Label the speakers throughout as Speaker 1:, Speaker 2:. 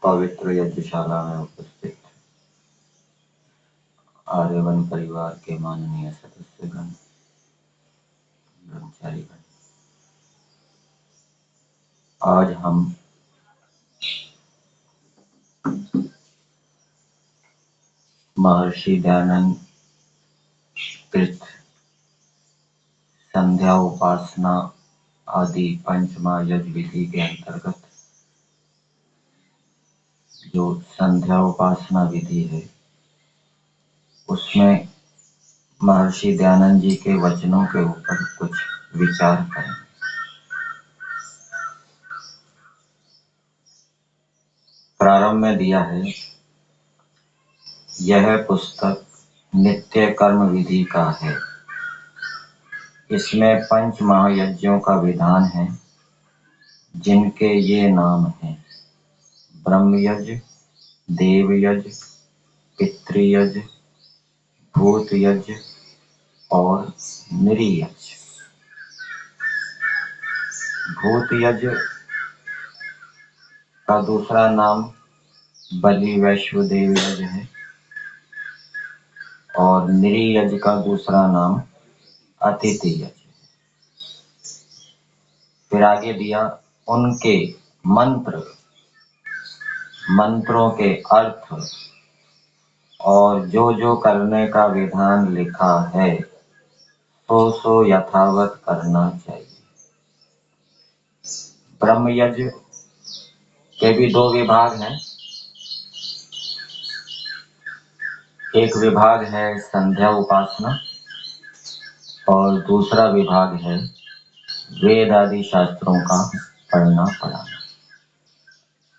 Speaker 1: पवित्र यज्ञशाला में उपस्थित आर्यवन परिवार के माननीय सदस्यगण, ब्रह्मचारीगण, आज हम महर्षि दयानंद तीर्थ संध्या उपासना आदि पंचमा यज्ञ विधि के अंतर्गत जो संध्या उपासना विधि है उसमें महर्षि दयानंद जी के वचनों के ऊपर कुछ विचार करें। प्रारंभ में दिया है, यह पुस्तक नित्य कर्म विधि का है। इसमें पंच महायज्ञों का विधान है, जिनके ये नाम हैं: ब्रह्म यज्ञ, देव यज्ञ, पितृयज्ञ, भूत यज्ञ और निरी यज्ञ। भूत यज्ञ का दूसरा नाम बलि वैश्वदेव यज्ञ है और निरी यज्ञ का दूसरा नाम अतिथि यज्ञ है। फिर आगे दिया उनके मंत्रों के अर्थ और जो जो करने का विधान लिखा है सो यथावत करना चाहिए। ब्रह्म यज्ञ के भी दो विभाग हैं। एक विभाग है संध्या उपासना और दूसरा विभाग है वेद आदि शास्त्रों का पढ़ना पढ़ाना।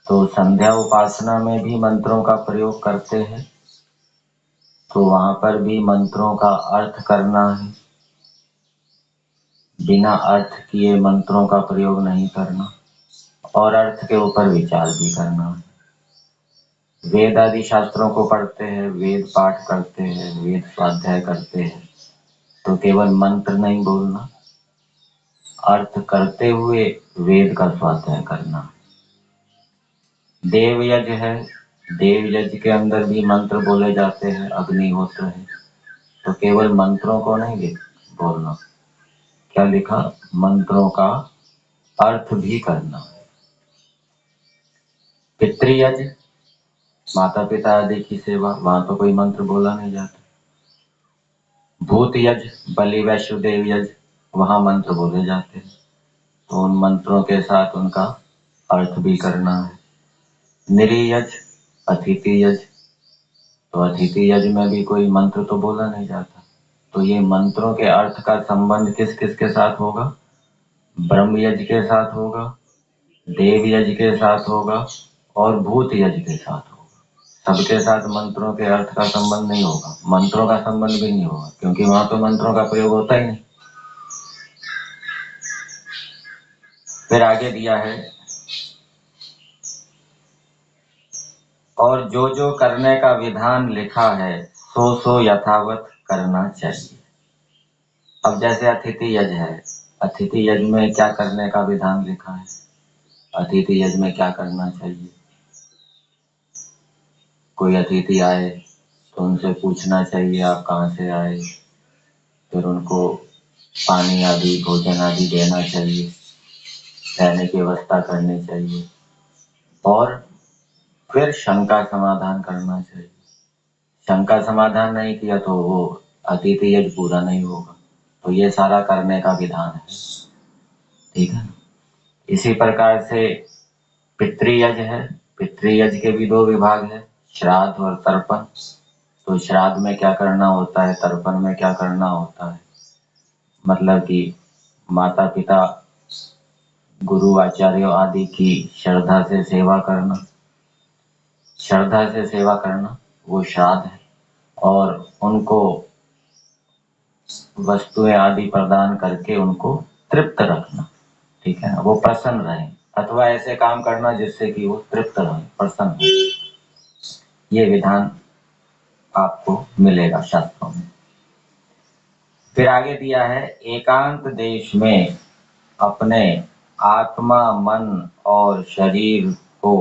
Speaker 1: तो संध्या उपासना में भी मंत्रों का प्रयोग करते हैं, तो वहां पर भी मंत्रों का अर्थ करना है। बिना अर्थ किए मंत्रों का प्रयोग नहीं करना और अर्थ के ऊपर विचार भी करना है। वेद आदि शास्त्रों को पढ़ते हैं, वेद पाठ करते हैं, वेद स्वाध्याय करते हैं, तो केवल मंत्र नहीं बोलना, अर्थ करते हुए वेद का स्वाध्याय करना। देव यज्ञ है, देव यज्ञ के अंदर भी मंत्र बोले जाते हैं, अग्निहोत्र है, तो केवल मंत्रों को नहीं बोलना, क्या लिखा, मंत्रों का अर्थ भी करना है। पितृयज्ञ, माता पिता आदि की सेवा, वहां तो कोई मंत्र बोला नहीं जाता। भूत यज्ञ, बलि वैश्वदेव यज्ञ, वहां मंत्र बोले जाते हैं, तो उन मंत्रों के साथ उनका अर्थ भी करना है। निरी यज्ञ, अतिथि यज्ञ, तो अतिथि यज्ञ में भी कोई मंत्र तो बोला नहीं जाता, तो ये मंत्रों के अर्थ का संबंध किस किस के साथ होगा? ब्रह्म यज्ञ के साथ होगा, देव यज्ञ के साथ होगा और भूत यज्ञ के साथ होगा। सबके साथ मंत्रों के अर्थ का संबंध नहीं होगा, मंत्रों का संबंध भी नहीं होगा, क्योंकि वहां तो मंत्रों का प्रयोग होता ही नहीं। फिर आगे दिया है, और जो जो करने का विधान लिखा है सो यथावत करना चाहिए। अब जैसे अतिथि यज्ञ है, अतिथि यज्ञ में क्या करने का विधान लिखा है? अतिथि यज्ञ में क्या करना चाहिए? कोई अतिथि आए तो उनसे पूछना चाहिए आप कहाँ से आए, फिर उनको पानी आदि भोजन आदि देना चाहिए, रहने की व्यवस्था करनी चाहिए और फिर शंका समाधान करना चाहिए। शंका समाधान नहीं किया तो वो अतिथि यज्ञ पूरा नहीं होगा। तो ये सारा करने का विधान है, ठीक है। इसी प्रकार से पितृयज्ञ है, पितृयज्ञ के भी दो विभाग है, श्राद्ध और तर्पण। तो श्राद्ध में क्या करना होता है, तर्पण में क्या करना होता है, मतलब कि माता पिता गुरु आचार्यों आदि की श्रद्धा से सेवा करना, श्रद्धा से सेवा करना वो श्राद्ध है, और उनको वस्तुएं आदि प्रदान करके उनको तृप्त रखना, ठीक है ना, वो प्रसन्न रहे, अथवा ऐसे काम करना जिससे कि वो तृप्त रहे, प्रसन्न हो। ये विधान आपको मिलेगा शास्त्रों में। फिर आगे दिया है, एकांत देश में अपने आत्मा, मन और शरीर को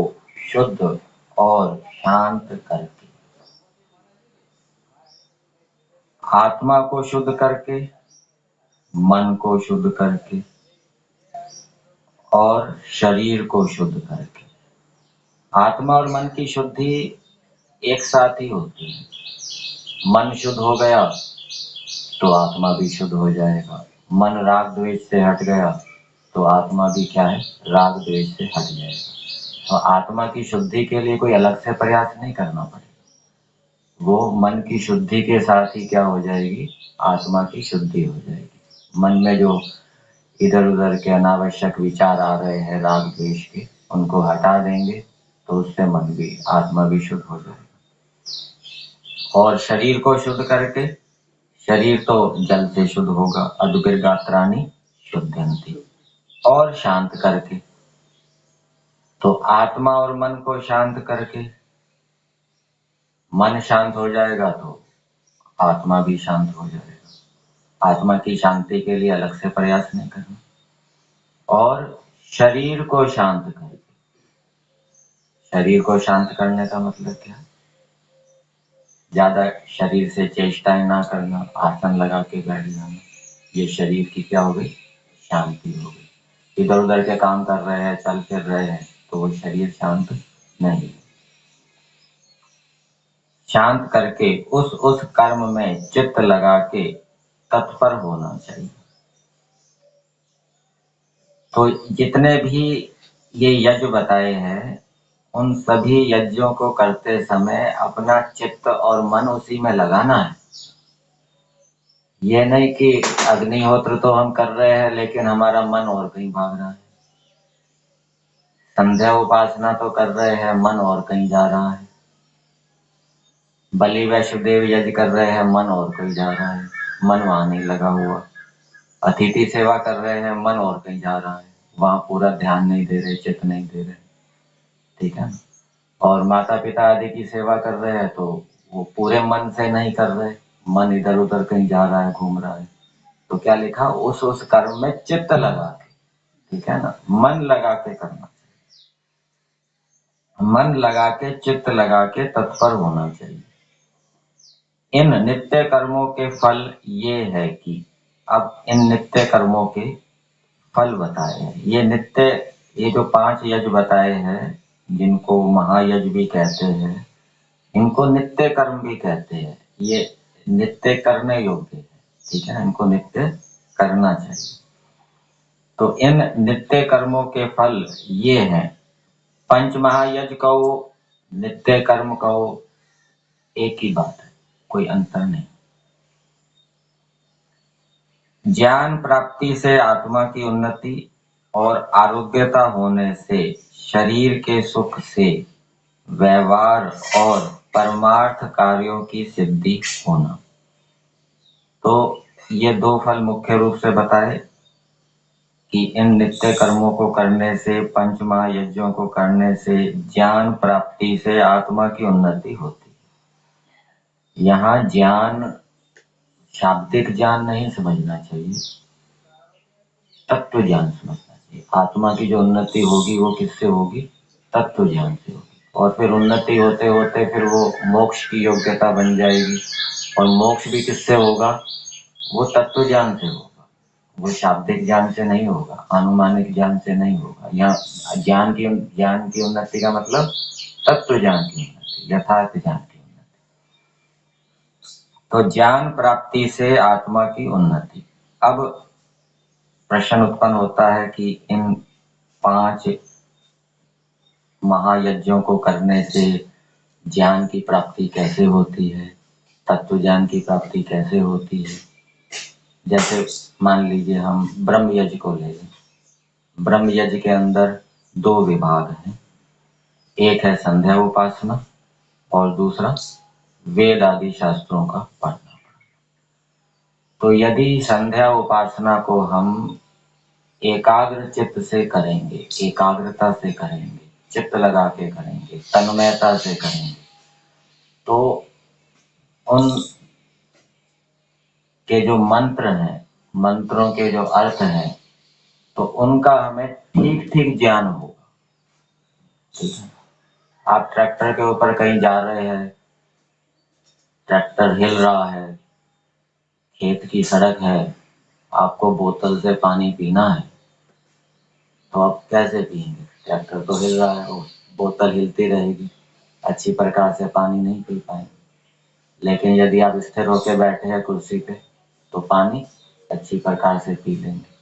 Speaker 1: शुद्ध और शांत करके, आत्मा को शुद्ध करके, मन को शुद्ध करके और शरीर को शुद्ध करके। आत्मा और मन की शुद्धि एक साथ ही होती है। मन शुद्ध हो गया तो आत्मा भी शुद्ध हो जाएगा। मन राग द्वेष से हट गया तो आत्मा भी क्या है, राग द्वेष से हट जाएगा। तो आत्मा की शुद्धि के लिए कोई अलग से प्रयास नहीं करना पड़ेगा, वो मन की शुद्धि के साथ ही क्या हो जाएगी, आत्मा की शुद्धि हो जाएगी। मन में जो इधर उधर के अनावश्यक विचार आ रहे हैं राग द्वेष के, उनको हटा देंगे तो उससे मन भी, आत्मा भी शुद्ध हो जाएगा। और शरीर को शुद्ध करके, शरीर तो जल से शुद्ध होगा, अदुर्गात्राणि शुद्धंति, और शांत करके, तो आत्मा और मन को शांत करके, मन शांत हो जाएगा तो आत्मा भी शांत हो जाएगा। आत्मा की शांति के लिए अलग से प्रयास नहीं करना। और शरीर को शांत करके, शरीर को शांत करने का मतलब क्या, ज्यादा शरीर से चेष्टाएं ना करना, आसन लगा के बैठ जाना, ये शरीर की क्या हो गई, शांति हो गई। इधर उधर के काम कर रहे हैं, चल फिर रहे हैं, तो वो शरीर शांत नहीं। शांत करके उस कर्म में चित्त लगा के तत्पर होना चाहिए। तो जितने भी ये यज्ञ बताए हैं, उन सभी यज्ञों को करते समय अपना चित्त और मन उसी में लगाना है। ये नहीं कि अग्निहोत्र तो हम कर रहे हैं लेकिन हमारा मन और कहीं भाग रहा है, संध्या उपासना तो कर रहे हैं, मन और कहीं जा रहा है, बलि वैष्णदेव यज्ञ कर रहे हैं, मन और कहीं जा रहा है, मन वहां नहीं लगा हुआ। अतिथि सेवा कर रहे हैं, मन और कहीं जा रहा है, वहां पूरा ध्यान नहीं दे रहे, चित्त नहीं दे रहे, ठीक है ना। और माता पिता आदि की सेवा कर रहे हैं तो वो पूरे मन से नहीं कर रहे, मन इधर उधर कहीं जा रहा है, घूम रहा है। तो क्या लिखा, उस कर्म में चित्त लगा के, ठीक है ना, मन लगा के करना, मन लगा के, चित्त लगा के तत्पर होना चाहिए। इन नित्य कर्मों के फल ये है कि, अब इन नित्य कर्मों के फल बताए हैं। ये नित्य, ये जो 5 यज्ञ बताए हैं, जिनको महायज्ञ भी कहते हैं, इनको नित्य कर्म भी कहते हैं। ये नित्य करने योग्य है, ठीक है, इनको नित्य करना चाहिए। तो इन नित्य कर्मों के फल ये हैं, 5 महायज्ञ कहो, नित्य कर्म कहो, एक ही बात है, कोई अंतर नहीं। ज्ञान प्राप्ति से आत्मा की उन्नति और आरोग्यता होने से शरीर के सुख से व्यवहार और परमार्थ कार्यों की सिद्धि होना। तो ये 2 फल मुख्य रूप से बताए कि इन नित्य कर्मों को करने से, 5 महायज्ञों को करने से ज्ञान प्राप्ति से आत्मा की उन्नति होती है। यहाँ ज्ञान शाब्दिक ज्ञान नहीं समझना चाहिए, तत्व ज्ञान समझना चाहिए। आत्मा की जो उन्नति होगी वो किससे होगी, तत्व ज्ञान से होगी। और फिर उन्नति होते होते फिर वो मोक्ष की योग्यता बन जाएगी, और मोक्ष भी किससे होगा, वो तत्व ज्ञान से होगा, वो शाब्दिक ज्ञान से नहीं होगा, अनुमानिक ज्ञान से नहीं होगा। यहाँ ज्ञान की उन्नति का मतलब तत्व ज्ञान की उन्नति, यथार्थ ज्ञान की उन्नति। तो ज्ञान प्राप्ति से आत्मा की उन्नति। अब प्रश्न उत्पन्न होता है कि इन 5 महायज्ञों को करने से ज्ञान की प्राप्ति कैसे होती है, तत्व ज्ञान की प्राप्ति कैसे होती है। जैसे मान लीजिए हम ब्रह्म यज्ञ को ले लें। ब्रह्म यज्ञ के अंदर 2 विभाग हैं, एक है संध्या उपासना और दूसरा वेद आदि शास्त्रों का पढ़ना। तो यदि संध्या उपासना को हम एकाग्र चित्त से करेंगे, एकाग्रता से करेंगे, चित्त लगा के करेंगे, तन्मयता से करेंगे, तो उन के जो मंत्र हैं, मंत्रों के जो अर्थ हैं, तो उनका हमें ठीक ठीक ज्ञान होगा, ठीक है। आप ट्रैक्टर के ऊपर कहीं जा रहे हैं, ट्रैक्टर हिल रहा है, खेत की सड़क है, आपको बोतल से पानी पीना है, तो आप कैसे पिएंगे? ट्रैक्टर तो हिल रहा है और बोतल हिलती रहेगी, अच्छी प्रकार से पानी नहीं पी पाएंगे। लेकिन यदि आप स्थिर होकर बैठे हैं कुर्सी पे, तो पानी अच्छी प्रकार से पी लेंगे।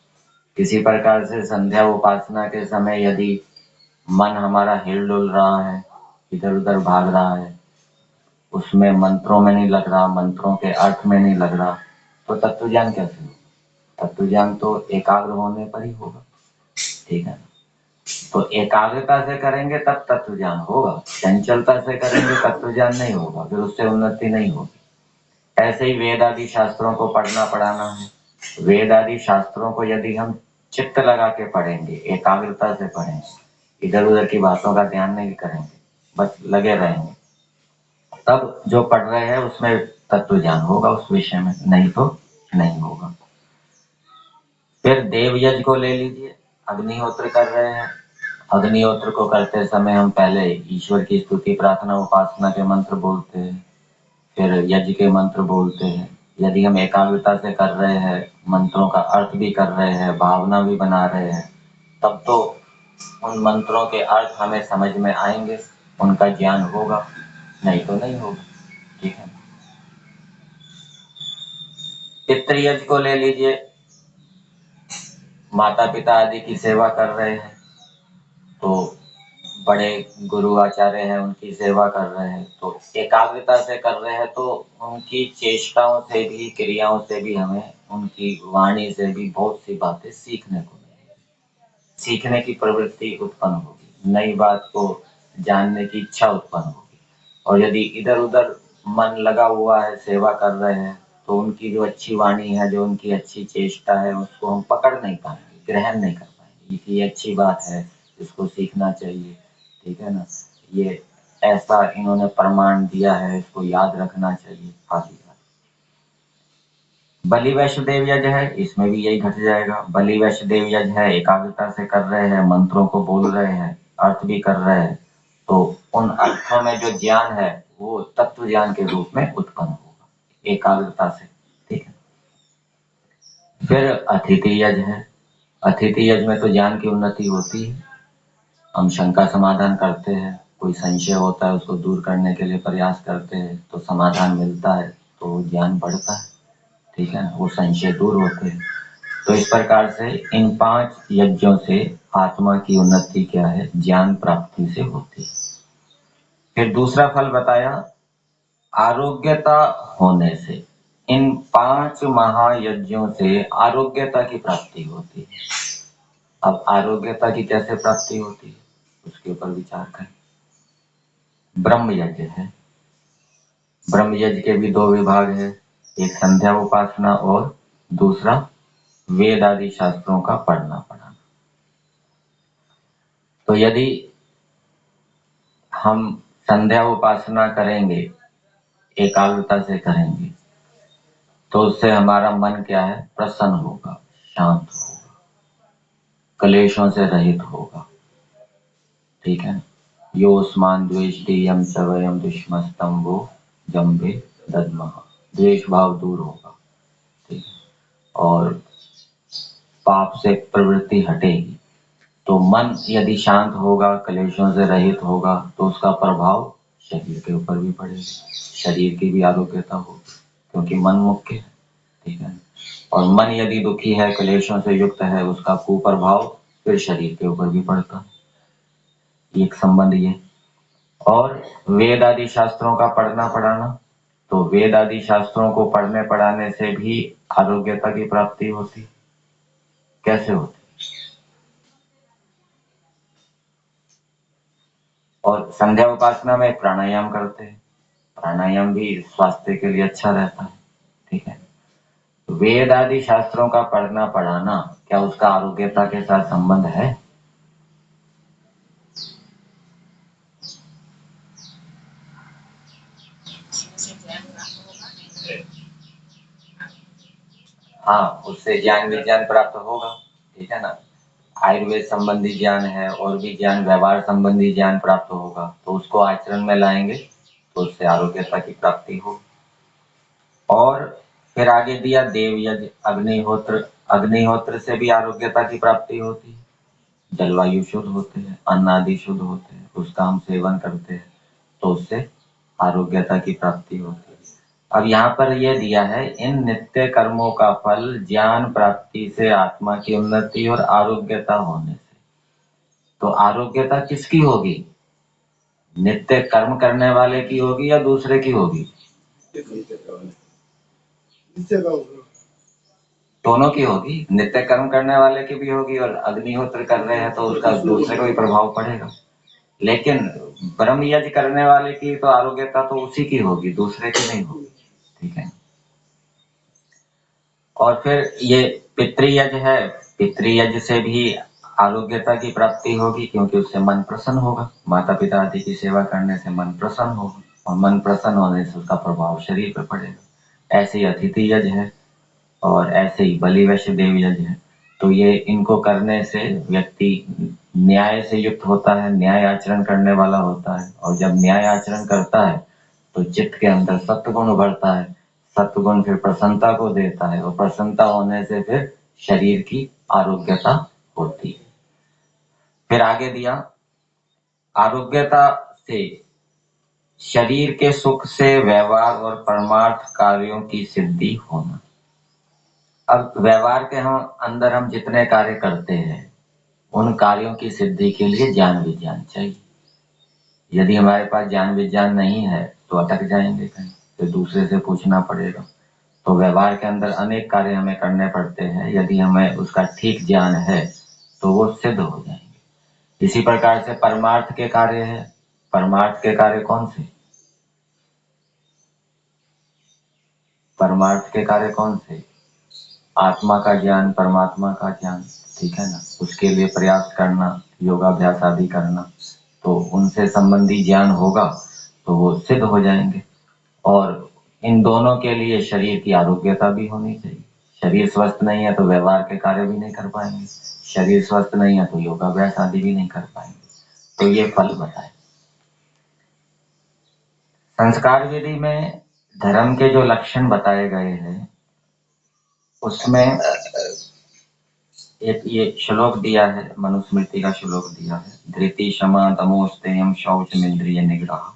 Speaker 1: किसी प्रकार से संध्या उपासना के समय यदि मन हमारा हिल डुल रहा है, इधर उधर भाग रहा है, उसमें मंत्रों में नहीं लग रहा, मंत्रों के अर्थ में नहीं लग रहा, तो तत्व ज्ञान कैसे होगा? तत्व ज्ञान तो एकाग्र होने पर ही होगा, ठीक है ना? तो एकाग्रता से करेंगे तब तत्व ज्ञान होगा, चंचलता से करेंगे तत्व ज्ञान नहीं होगा, फिर उससे उन्नति नहीं होगी। ऐसे ही वेद आदि शास्त्रों को पढ़ना पढ़ाना है। वेद आदि शास्त्रों को यदि हम चित्त लगा के पढ़ेंगे, एकाग्रता से पढ़ेंगे, इधर उधर की बातों का ध्यान नहीं करेंगे, बस लगे रहेंगे, तब जो पढ़ रहे हैं उसमें तत्व ज्ञान होगा उस विषय में, नहीं तो नहीं होगा। फिर देव यज्ञ को ले लीजिए, अग्निहोत्र कर रहे हैं। अग्निहोत्र को करते समय हम पहले ईश्वर की स्तुति प्रार्थना उपासना के मंत्र बोलते हैं, फिर यज्ञ के मंत्र बोलते हैं। यदि हम एकाग्रता से कर रहे हैं, मंत्रों का अर्थ भी कर रहे हैं, भावना भी बना रहे हैं, तब तो उन मंत्रों के अर्थ हमें समझ में आएंगे, उनका ज्ञान होगा, नहीं तो नहीं होगा, ठीक है। पितृयज्ञ को ले लीजिए, माता पिता आदि की सेवा कर रहे हैं, तो बड़े गुरु आचार्य हैं उनकी सेवा कर रहे हैं, तो एकाग्रता से कर रहे हैं, तो उनकी चेष्टाओं से भी, क्रियाओं से भी हमें, उनकी वाणी से भी बहुत सी बातें सीखने को मिलेगी, सीखने की प्रवृत्ति उत्पन्न होगी, नई बात को जानने की इच्छा उत्पन्न होगी। और यदि इधर उधर मन लगा हुआ है, सेवा कर रहे हैं, तो उनकी जो अच्छी वाणी है, जो उनकी अच्छी चेष्टा है, उसको हम पकड़ नहीं पाएंगे, ग्रहण नहीं कर पाएंगे कि ये अच्छी बात है, इसको सीखना चाहिए, ठीक है ना, ये ऐसा इन्होंने प्रमाण दिया है, इसको याद रखना चाहिए आदि। बलि वैष्णदेव यज्ञ है, इसमें भी यही घट जाएगा। बलि वैष्णदेव यज्ञ है, एकाग्रता से कर रहे हैं, मंत्रों को बोल रहे हैं, अर्थ भी कर रहे हैं, तो उन अर्थों में जो ज्ञान है वो तत्व ज्ञान के रूप में उत्पन्न होगा एकाग्रता से, ठीक है। फिर अतिथि यज्ञ है। अतिथि यज्ञ में तो ज्ञान की उन्नति होती है, हम शंका समाधान करते हैं, कोई संशय होता है उसको दूर करने के लिए प्रयास करते हैं, तो समाधान मिलता है, तो ज्ञान बढ़ता है, ठीक है ना, वो संशय दूर होते हैं। तो इस प्रकार से इन 5 यज्ञों से आत्मा की उन्नति क्या है? ज्ञान प्राप्ति से होती है। फिर दूसरा फल बताया, आरोग्यता होने से। इन 5 महायज्ञों से आरोग्यता की प्राप्ति होती है। अब आरोग्यता की कैसे प्राप्ति होती है, उसके ऊपर विचार करें। ब्रह्म यज्ञ है, ब्रह्म यज्ञ के भी 2 विभाग है, एक संध्या उपासना और दूसरा वेद आदि शास्त्रों का पढ़ना पढ़ाना। तो यदि हम संध्या उपासना करेंगे, एकाग्रता से करेंगे, तो उससे हमारा मन क्या है? प्रसन्न होगा, शांत होगा, क्लेशों से रहित होगा, ठीक है। योस्मान द्वेष्टियम च वयम दुष्मस्तम वो जम्बे दद्मः, द्वेष भाव दूर होगा, ठीक है, और पाप से प्रवृत्ति हटेगी। तो मन यदि शांत होगा, क्लेशों से रहित होगा, तो उसका प्रभाव शरीर के ऊपर भी पड़ेगा, शरीर की भी आरोग्यता होगी, क्योंकि मन मुख्य है, ठीक है। और मन यदि दुखी है, क्लेशों से युक्त है, उसका कुप्रभाव फिर शरीर के ऊपर भी पड़ता है, एक संबंध ये। और वेद आदि शास्त्रों का पढ़ना पढ़ाना, तो वेद आदि शास्त्रों को पढ़ने पढ़ाने से भी आरोग्यता की प्राप्ति होती। कैसे होती? और संध्या उपासना में प्राणायाम करते हैं, प्राणायाम भी स्वास्थ्य के लिए अच्छा रहता है, ठीक है। वेद आदि शास्त्रों का पढ़ना पढ़ाना, क्या उसका आरोग्यता के साथ संबंध है? हाँ, उससे ज्ञान विज्ञान प्राप्त होगा, ठीक है ना। आयुर्वेद संबंधी ज्ञान है और भी ज्ञान, व्यवहार संबंधी ज्ञान प्राप्त होगा, तो उसको आचरण में लाएंगे तो उससे आरोग्यता की प्राप्ति हो। और फिर आगे दिया देव यज्ञ, अग्निहोत्र। अग्निहोत्र से भी आरोग्यता की प्राप्ति होती है। जलवायु शुद्ध होते हैं, अन्न आदि शुद्ध होते हैं, उसका हम सेवन करते हैं तो उससे आरोग्यता की प्राप्ति होती है। अब यहाँ पर यह दिया है, इन नित्य कर्मों का फल ज्ञान प्राप्ति से आत्मा की उन्नति और आरोग्यता होने से। तो आरोग्यता किसकी होगी? नित्य कर्म करने वाले की होगी या दूसरे की होगी? दोनों की होगी। नित्य कर्म करने वाले की भी होगी और अग्निहोत्र कर रहे हैं तो उसका दूसरे को भी प्रभाव पड़ेगा। लेकिन ब्रह्म यज्ञ करने वाले की तो आरोग्यता तो उसी की होगी, दूसरे की नहीं होगी। ठीक है। और फिर ये पितृयज्ञ है, पितृयज्ञ से भी आरोग्यता की प्राप्ति होगी, क्योंकि उससे मन प्रसन्न होगा। माता पिता आदि की सेवा करने से मन प्रसन्न होगा और मन प्रसन्न होने से उसका प्रभाव शरीर पर पड़ेगा। ऐसे ही अतिथि यज्ञ है और ऐसे ही बलि वैश्य देव यज्ञ है। तो ये इनको करने से व्यक्ति न्याय से युक्त होता है, न्याय आचरण करने वाला होता है। और जब न्याय आचरण करता है तो चित्त के अंदर सत्वगुण उभरता है। सत्वगुण फिर प्रसन्नता को देता है और प्रसन्नता होने से फिर शरीर की आरोग्यता होती है। फिर आगे दिया, आरोग्यता से शरीर के सुख से व्यवहार और परमार्थ कार्यों की सिद्धि होना। अब व्यवहार के अंदर हम जितने कार्य करते हैं उन कार्यों की सिद्धि के लिए ज्ञान विज्ञान चाहिए। यदि हमारे पास ज्ञान विज्ञान नहीं है तो अटक जाएंगे कहीं, फिर दूसरे से पूछना पड़ेगा। तो व्यवहार के अंदर अनेक कार्य हमें करने पड़ते हैं, यदि हमें उसका ठीक ज्ञान है तो वो सिद्ध हो जाएंगे। इसी प्रकार से परमार्थ के कार्य है। परमार्थ के कार्य कौन से? परमार्थ के कार्य कौन से? आत्मा का ज्ञान, परमात्मा का ज्ञान, ठीक है ना। उसके लिए प्रयास करना, योगाभ्यास आदि करना, तो उनसे संबंधी ज्ञान होगा तो वो सिद्ध हो जाएंगे। और इन दोनों के लिए शरीर की आरोग्यता भी होनी चाहिए। शरीर स्वस्थ नहीं है तो व्यवहार के कार्य भी नहीं कर पाएंगे, शरीर स्वस्थ नहीं है तो योगाभ्यास आदि भी नहीं कर पाएंगे। तो ये फल बताए। संस्कार विधि में धर्म के जो लक्षण बताए गए हैं उसमें एक ये श्लोक दिया है, मनुस्मृति का श्लोक दिया है, धृति क्षमा दमो स्तेयम शौच इंद्रिय निग्रह।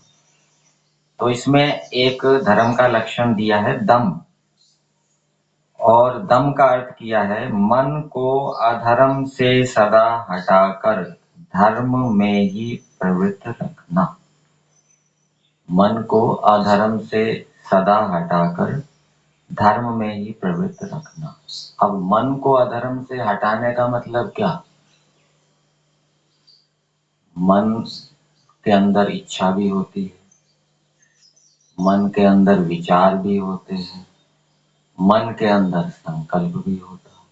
Speaker 1: तो इसमें एक धर्म का लक्षण दिया है दम, और दम का अर्थ किया है मन को अधर्म से सदा हटाकर धर्म में ही प्रवृत्त रखना। मन को अधर्म से सदा हटाकर धर्म में ही प्रवृत्त रखना। अब मन को अधर्म से हटाने का मतलब क्या? मन के अंदर इच्छा भी होती है, मन के अंदर विचार भी होते हैं, मन के अंदर संकल्प भी होता है।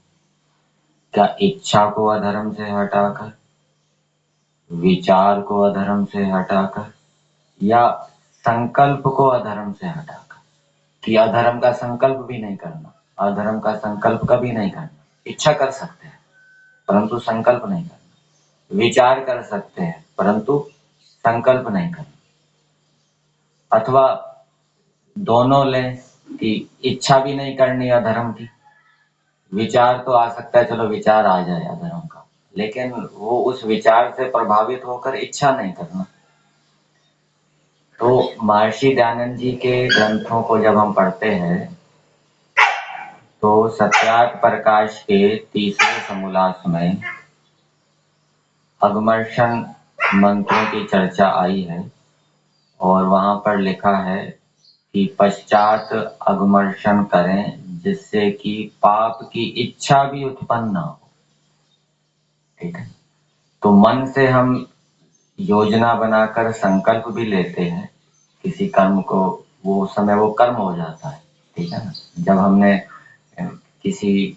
Speaker 1: क्या इच्छा को अधर्म से हटाकर, विचार को अधर्म से हटाकर, या संकल्प को अधर्म से हटाकर? कि अधर्म का संकल्प भी नहीं करना, अधर्म का संकल्प कभी नहीं करना। इच्छा कर सकते हैं परंतु संकल्प नहीं करना, विचार कर सकते हैं परंतु संकल्प नहीं करना। अथवा दोनों लें कि इच्छा भी नहीं करनी अधर्म की, विचार तो आ सकता है, चलो विचार आ जाए अधर्म का, लेकिन वो उस विचार से प्रभावित होकर इच्छा नहीं करना। तो महर्षि दयानंद जी के ग्रंथों को जब हम पढ़ते हैं तो सत्यार्थ प्रकाश के तीसरे समोल्लास में अगमर्षण मंत्रों की चर्चा आई है और वहां पर लिखा है कि पश्चात अगमर्षण करें जिससे कि पाप की इच्छा भी उत्पन्न ना हो। ठीक है। तो मन से हम योजना बनाकर संकल्प भी लेते हैं किसी कर्म को, वो समय वो कर्म हो जाता है। ठीक है ना। जब हमने किसी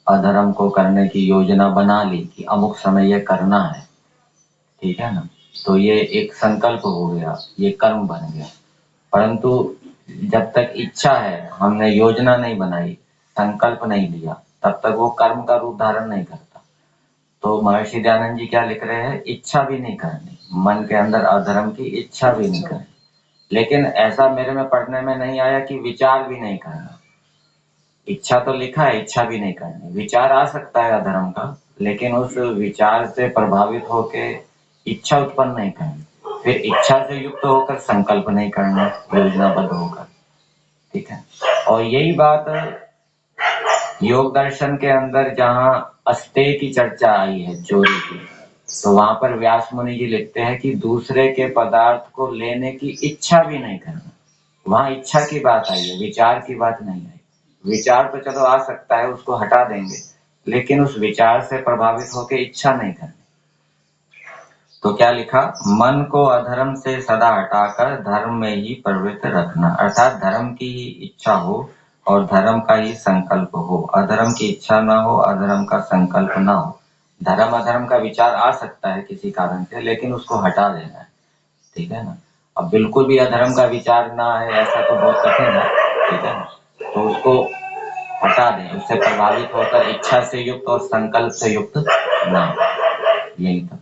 Speaker 1: अधर्म को करने की योजना बना ली कि अमुक समय ये करना है, ठीक है ना, तो ये एक संकल्प हो गया, ये कर्म बन गया। परंतु जब तक इच्छा है, हमने योजना नहीं बनाई, संकल्प नहीं लिया, तब तक वो कर्म का रूप धारण नहीं करता। तो महर्षि दयानंद जी क्या लिख रहे हैं, इच्छा भी नहीं करनी, मन के अंदर अधर्म की इच्छा भी नहीं करनी। लेकिन ऐसा मेरे में पढ़ने में नहीं आया कि विचार भी नहीं करना। इच्छा तो लिखा है, इच्छा भी नहीं करनी। विचार आ सकता है अधर्म का, लेकिन उस विचार से प्रभावित होके इच्छा उत्पन्न नहीं करनी, फिर इच्छा से युक्त होकर संकल्प नहीं करना योजनाबद्ध होकर। ठीक है। और यही बात योग दर्शन के अंदर जहाँ अस्तेय की चर्चा आई है, चोरी की, तो वहां पर व्यास मुनि जी लिखते हैं कि दूसरे के पदार्थ को लेने की इच्छा भी नहीं करना। वहां इच्छा की बात आई है, विचार की बात नहीं आई। विचार तो चलो आ सकता है, उसको हटा देंगे, लेकिन उस विचार से प्रभावित होकर इच्छा नहीं करनी। तो क्या लिखा, मन को अधर्म से सदा हटाकर धर्म में ही प्रवृत्त रखना, अर्थात धर्म की ही इच्छा हो और धर्म का ही संकल्प हो। अधर्म की इच्छा ना हो, अधर्म का संकल्प ना हो। धर्म अधर्म का विचार आ सकता है किसी कारण से, लेकिन उसको हटा देना है। ठीक है ना। अब बिल्कुल भी अधर्म का विचार ना है, ऐसा तो बहुत कठिन है। ठीक है ना। तो उसको हटा दें, उससे प्रभावित होकर इच्छा से युक्त और संकल्प से युक्त ना हो। यही था।